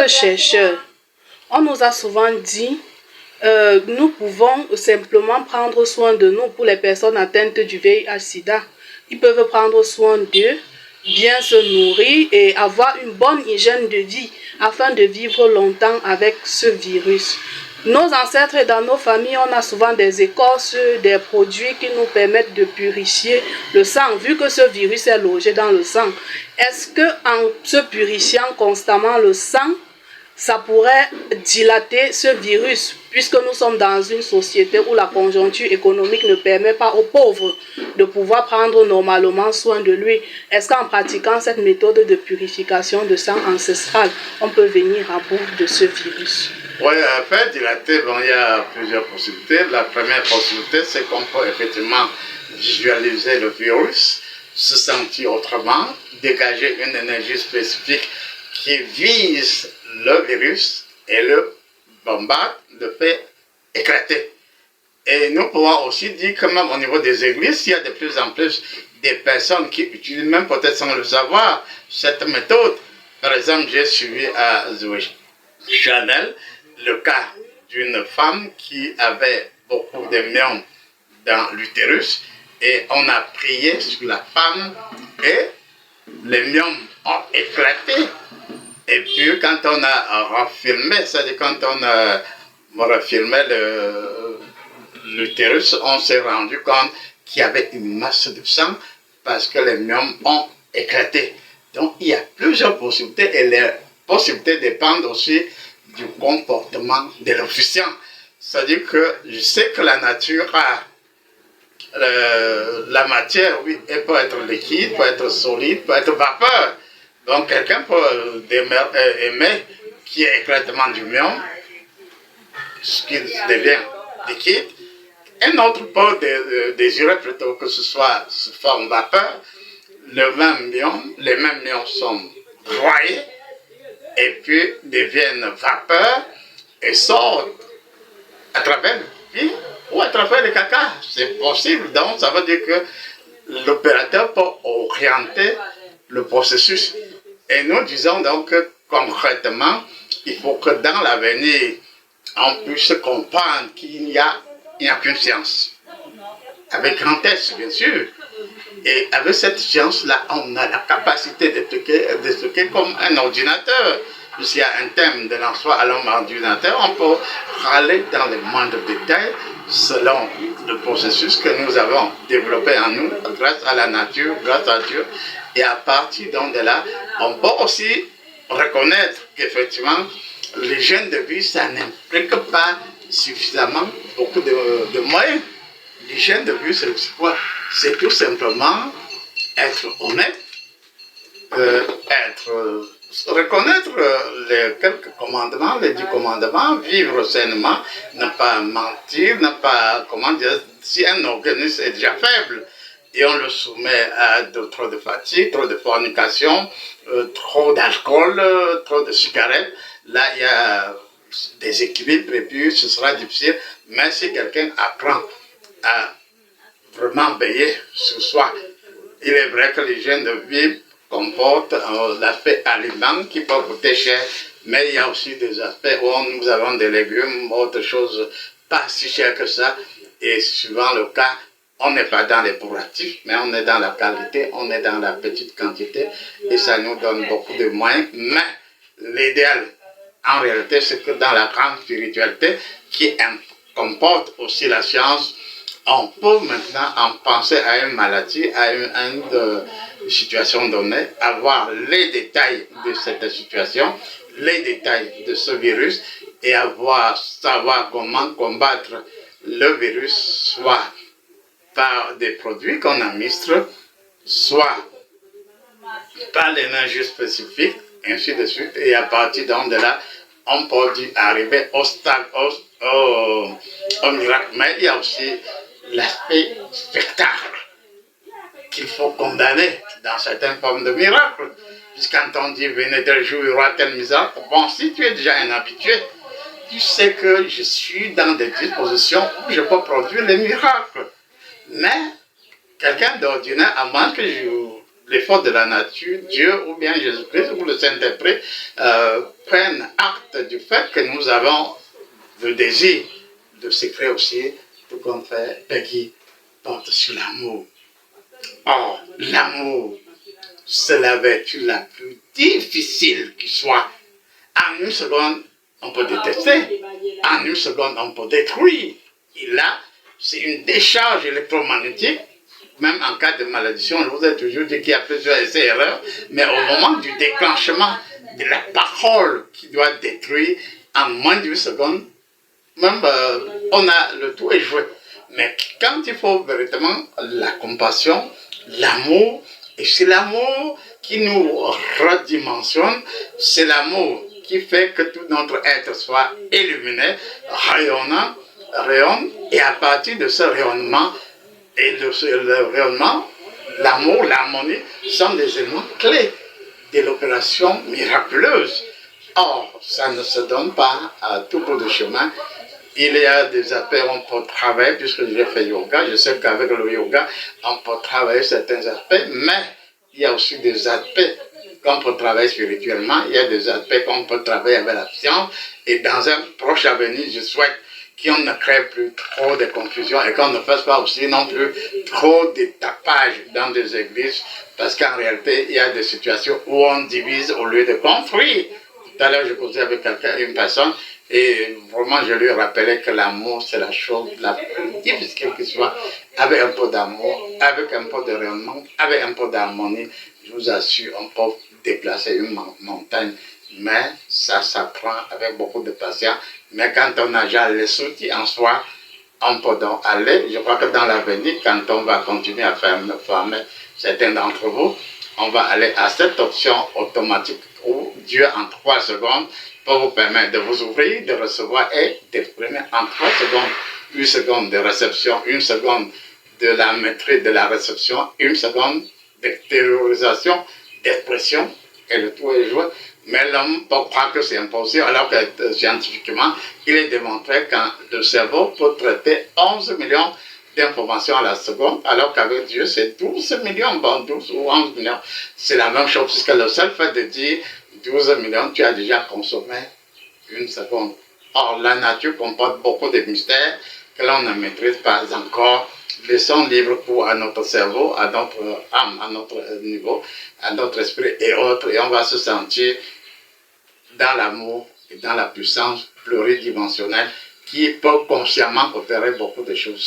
Chercheurs, on nous a souvent dit nous pouvons simplement prendre soin de nous pour les personnes atteintes du VIH-Sida. Ils peuvent prendre soin d'eux, bien se nourrir et avoir une bonne hygiène de vie afin de vivre longtemps avec ce virus. Nos ancêtres et dans nos familles, on a souvent des écorces, des produits qui nous permettent de purifier le sang, vu que ce virus est logé dans le sang. Est-ce que en se purifiant constamment le sang, ça pourrait dilater ce virus, puisque nous sommes dans une société où la conjoncture économique ne permet pas aux pauvres de pouvoir prendre normalement soin de lui? Est-ce qu'en pratiquant cette méthode de purification de sang ancestral, on peut venir à bout de ce virus? Oui, en fait, dilater, bon, il y a plusieurs possibilités. La première possibilité, c'est qu'on peut effectivement visualiser le virus, se sentir autrement, dégager une énergie spécifique qui vise le virus et le bombarde, le fait éclater. Et nous pouvons aussi dire que même au niveau des églises, il y a de plus en plus des personnes qui utilisent, même peut-être sans le savoir, cette méthode. Par exemple, j'ai suivi à Chanel le cas d'une femme qui avait beaucoup de myomes dans l'utérus et on a prié sur la femme et les myomes ont éclaté. Et puis quand on a refilmé, c'est-à-dire quand on a refilmé l'utérus, on s'est rendu compte qu'il y avait une masse de sang parce que les myomes ont éclaté. Donc il y a plusieurs possibilités et les possibilités dépendent aussi du comportement de l'officiant. C'est-à-dire que je sais que la nature a la matière, oui, elle peut être liquide, peut être solide, peut être vapeur. Donc quelqu'un peut aimer qu'il y ait éclatement du myome, ce qui devient liquide. Un autre peut désirer plutôt que ce soit sous forme vapeur. Les mêmes myomes sont broyés et puis deviennent vapeur et sortent à travers le pipi ou à travers le caca. C'est possible. Donc ça veut dire que l'opérateur peut orienter le processus. Et nous disons donc que concrètement, il faut que dans l'avenir, on puisse comprendre qu'il n'y a qu'une science. Avec grand S, bien sûr. Et avec cette science-là, on a la capacité de stocker comme un ordinateur. S'il y a un thème de l'emploi à l'homme ordinateur, on peut aller dans les moindres détails selon le processus que nous avons développé en nous grâce à la nature, grâce à Dieu. Et à partir de là, on peut aussi reconnaître qu'effectivement, l'hygiène de vie, ça n'implique pas suffisamment beaucoup de moyens. L'hygiène de vie, c'est quoi? C'est tout simplement être honnête, reconnaître les quelques commandements, les 10 commandements, vivre sainement, ne pas mentir, ne pas, comment dire, si un organisme est déjà faible et on le soumet à trop de fatigue, trop de fornication, trop d'alcool, trop de cigarettes, là il y a des équilibres et puis ce sera difficile, mais si quelqu'un apprend à vraiment veiller sur soi, il est vrai que l'hygiène de vie comporte l'aspect aliment qui peut coûter cher, mais il y a aussi des aspects où nous avons des légumes, autre chose pas si cher que ça, et suivant le cas, on n'est pas dans les pourratifs, mais on est dans la qualité, on est dans la petite quantité, et ça nous donne beaucoup de moyens, mais l'idéal, en réalité, c'est que dans la grande spiritualité, qui comporte aussi la science, on peut maintenant en penser à une maladie, à une situation donnée, avoir les détails de cette situation, les détails de ce virus et savoir comment combattre le virus, soit par des produits qu'on administre, soit par l'énergie spécifique, ainsi de suite. Et à partir de là, on peut arriver au stade, au miracle. Mais il y a aussi l'aspect spectacle qu'il faut condamner dans certaines formes de miracles. Puisqu'quand on dit venez tel jour, il y aura tel miracle, bon, si tu es déjà un habitué, tu sais que je suis dans des dispositions où je peux produire les miracles. Mais quelqu'un d'ordinaire, à moins que je l'effort de la nature, Dieu ou bien Jésus-Christ ou le Saint-Esprit prennent acte du fait que nous avons le désir de se créer aussi, tout comme fait Peggy porte sur l'amour. Or, l'amour, c'est la vertu la plus difficile qui soit. En une seconde, on peut détester. En une seconde, on peut détruire. Et là, c'est une décharge électromagnétique. Même en cas de malédiction, je vous ai toujours dit qu'il y a plusieurs essais et erreurs. Mais au moment du déclenchement de la parole qui doit détruire, en moins d'une seconde, même on a le tout est joué. Mais quand il faut véritablement la compassion, l'amour, et c'est l'amour qui nous redimensionne, c'est l'amour qui fait que tout notre être soit illuminé, rayonnant, rayonne, et à partir de ce rayonnement, et de le rayonnement, l'amour, l'harmonie sont des éléments clés de l'opération miraculeuse. Or, ça ne se donne pas à tout bout de chemin. Il y a des aspects où on peut travailler, puisque j'ai fait yoga, je sais qu'avec le yoga, on peut travailler certains aspects, mais il y a aussi des aspects qu'on peut travailler spirituellement, il y a des aspects qu'on peut travailler avec la science, et dans un proche avenir, je souhaite qu'on ne crée plus trop de confusion et qu'on ne fasse pas aussi non plus trop de tapage dans des églises, parce qu'en réalité, il y a des situations où on divise au lieu de construire. Tout à l'heure, je causais avec une personne, et vraiment, je lui rappelais que l'amour, c'est la chose la plus difficile qui soit. Avec un peu d'amour, avec un peu de rayonnement, avec un peu d'harmonie, je vous assure, on peut déplacer une montagne. Mais ça s'apprend avec beaucoup de patience. Mais quand on a déjà les outils en soi, on peut donc aller. Je crois que dans l'avenir, quand on va continuer à former certains d'entre vous, on va aller à cette option automatique où Dieu, en 3 secondes, peut vous permettre de vous ouvrir, de recevoir et d'exprimer en 3 secondes. 1 seconde de réception, 1 seconde de la maîtrise de la réception, 1 seconde d'extériorisation, d'expression, et le tout est joué. Mais l'homme peut croire que c'est impossible, alors que scientifiquement, il est démontré que le cerveau peut traiter 11 millions d'informations à la seconde, alors qu'avec Dieu, c'est 12 millions, bon, 12 ou 11 millions. C'est la même chose, puisque le seul fait de dire 12 millions, tu as déjà consommé 1 seconde. Or, la nature comporte beaucoup de mystères que l'on ne maîtrise pas encore. Laissons libre cours à notre cerveau, à notre âme, à notre niveau, à notre esprit et autres, et on va se sentir dans l'amour et dans la puissance pluridimensionnelle qui peut consciemment opérer beaucoup de choses.